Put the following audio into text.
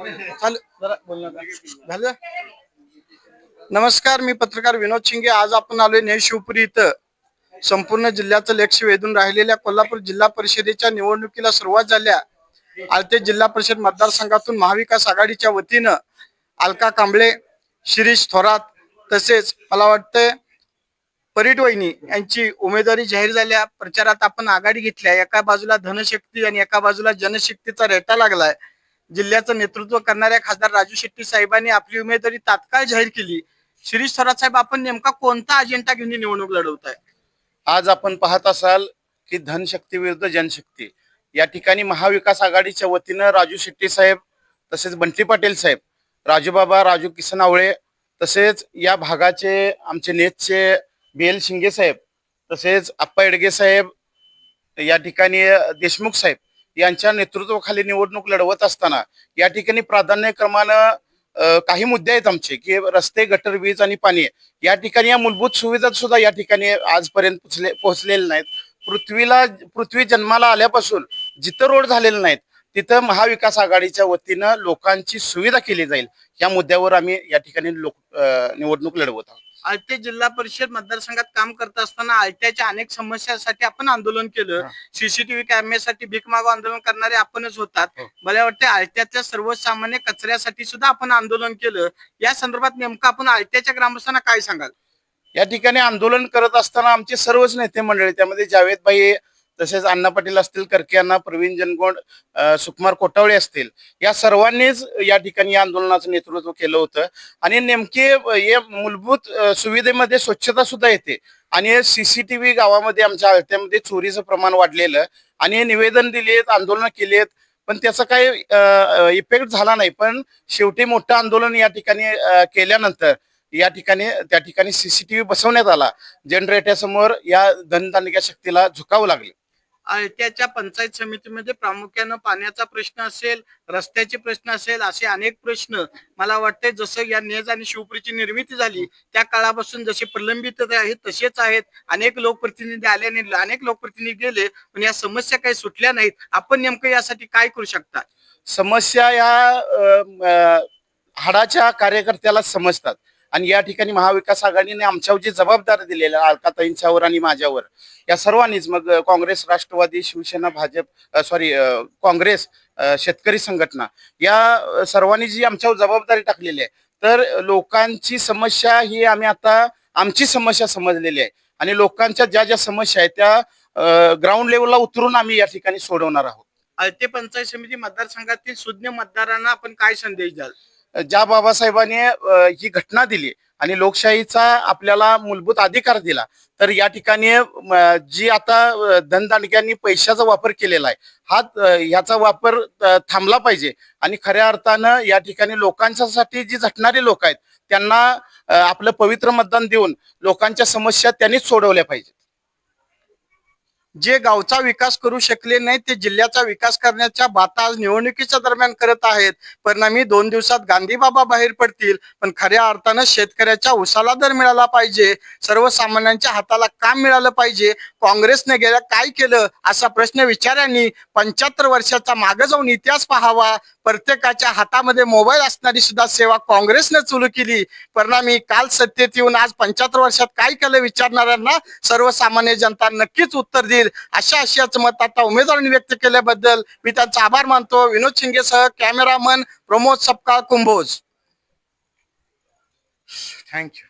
चालू जरा बोलणं झालं. नमस्कार, मी पत्रकार विनोद शिंगे. आज आपण आलोय ने शिवपुरी इथं. संपूर्ण जिल्ह्याचं लक्ष वेधून राहिलेल्या कोल्हापूर जिल्हा परिषदेच्या निवडणुकीला सुरुवात झाल्या. आळते जिल्हा परिषद मतदारसंघातून महाविकास आघाडीच्या वतीनं अलका कांबळे, शिरीष थोरात तसेच मला वाटतं परिटवहिनी यांची उमेदवारी जाहीर झाल्या. प्रचारात आपण आघाडी घेतल्या. एका बाजूला धनशक्ती आणि एका बाजूला जनशक्तीचा रेटा लागलाय. जिल्ह्याचं नेतृत्व करणाऱ्या खासदार राजू शेट्टी साहेबांनी आपली उमेदवारी तात्काळ जाहीर केली. शिरीष थोरात साहेब, आपण नेमका कोणता अजेंडा घेऊन निवडणूक लढवताय? आज आपण पाहत असाल की धनशक्ती विरुद्ध जनशक्ती या ठिकाणी महाविकास आघाडीच्या वतीनं राजू शेट्टी साहेब तसेच बंटी पाटील साहेब, राजूबाबा राजू किसन आवळे तसेच या भागाचे आमचे नेतचे BL शिंगे साहेब तसेच अप्पा एडगे साहेब, या ठिकाणी देशमुख साहेब यांच्या नेतृत्वाखाली निवडणूक लढवत असताना या ठिकाणी प्राधान्यक्रमानं काही मुद्दे आहेत आमचे की रस्ते, गटर, वीज आणि पाणी या ठिकाणी या मूलभूत सुविधा सुद्धा या ठिकाणी आजपर्यंत पोहोचलेल्या नाहीत. पृथ्वी जन्माला आल्यापासून जिथं रोड झालेले नाहीत तिथं महाविकास आघाडीच्या वतीनं लोकांची सुविधा केली जाईल या मुद्द्यावर आम्ही या ठिकाणी निवडणूक लढवत आहोत. आळते जिल्हा परिषद मतदारसंघात काम करत असताना आळत्याच्या अनेक समस्यांसाठी आपण आंदोलन केलं. CCTV कॅमेऱ्यासाठी भीक मागो आंदोलन करणारे आपणच होतात. मला वाटतं आळत्याच्या सर्वसामान्य कचऱ्यासाठी सुद्धा आपण आंदोलन केलं. या संदर्भात नेमकं आपण आळत्याच्या ग्रामस्थांना काय सांगाल? या ठिकाणी आंदोलन करत असताना आमचे सर्वच नेते मंडळी, त्यामध्ये जावेद भाई तसेच अण्णा पाटील असतील, करके अण्णा, प्रवीण जनगोंड, सुकुमार कोटावळे असतील, या सर्वांनीच या ठिकाणी या आंदोलनाचं नेतृत्व केलं होतं. आणि नेमके या मूलभूत सुविधेमध्ये स्वच्छता सुद्धा येते आणि CCTV गावामध्ये आमच्या आळत्यामध्ये चोरीचं प्रमाण वाढलेलं आणि निवेदन दिलेत, आंदोलन केलेत, पण त्याचा काही इफेक्ट झाला नाही. पण शेवटी मोठं आंदोलन या ठिकाणी केल्यानंतर या ठिकाणी त्या ठिकाणी CCTV बसवण्यात आला. जनरेटरसमोर या धनदांडग्या शक्तीला झुकावं लागले. आळत्याच्या पंचायत समितीमध्ये प्रामुख्यानं पाण्याचा प्रश्न असेल, रस्त्याचे प्रश्न असेल, असे अनेक प्रश्न मला वाटते जसं या नेज आणि शिवपुरीची निर्मिती झाली त्या काळापासून जसे प्रलंबित आहेत तसेच आहेत. अनेक लोकप्रतिनिधी आले आणि अनेक लोकप्रतिनिधी गेले, पण या समस्या काही सुटल्या नाहीत. आपण नेमकं यासाठी काय करू शकता? समस्या या हाडाच्या कार्यकर्त्याला समजतात आणि या ठिकाणी महाविकास आघाडीने आमच्यावर जी जबाबदारी दिलेली आहे अलकाताईंच्यावर आणि माझ्यावर, या सर्वांनीच, मग काँग्रेस, राष्ट्रवादी, शिवसेना, भाजप, काँग्रेस, शेतकरी संघटना, या सर्वांनी जी आमच्यावर जबाबदारी टाकलेली आहे, तर लोकांची समस्या ही आम्ही आता आमची समस्या समजलेली आहे आणि लोकांच्या ज्या ज्या समस्या आहेत त्या ग्राउंड लेवलला उतरून आम्ही या ठिकाणी सोडवणार आहोत. आळते पंचायत समिती मतदारसंघातील सुज्ञ मतदारांना आपण काय संदेश द्याल? ज्या बाबासाहेबांनी ही घटना दिली आणि लोकशाहीचा आपल्याला मूलभूत अधिकार दिला, तर या ठिकाणी जी आता धनदांडग्यांनी पैशाचा वापर केलेला आहे ह्याचा वापर थांबला पाहिजे आणि खऱ्या अर्थानं या ठिकाणी लोकांच्यासाठी जी झटणारी लोक आहेत त्यांना आपलं पवित्र मतदान देऊन लोकांच्या समस्या त्यांनीच सोडवल्या पाहिजेत. जे गावचा विकास करू शकले नाही ते जिल्ह्याचा विकास करण्याच्या बाता आज निवडणुकीच्या दरम्यान करत आहेत. परिणामी 2 दिवसात गांधीबाबा बाहेर पडतील, पण खऱ्या अर्थानं शेतकऱ्याच्या उसाला दर मिळाला पाहिजे, सर्वसामान्यांच्या हाताला काम मिळालं पाहिजे. काँग्रेसने गेल्या काय केलं असा प्रश्न विचारांनी 75 वर्षाचा मागे जाऊन इतिहास पाहावा. प्रत्येकाच्या हातामध्ये मोबाईल असणारी सुद्धा सेवा काँग्रेसने सुरू केली. परिणामी काल सत्तेत येऊन आज 75 वर्षात काय केलं विचारणाऱ्यांना सर्वसामान्य जनता नक्कीच उत्तर देईल. अशाच मत आता उमेदवारांनी व्यक्त केल्याबद्दल मी त्यांचा आभार मानतो. विनोद शिंगेसह कॅमेरामन प्रमोद सपकाळ, कुंभोज. थँक्यू.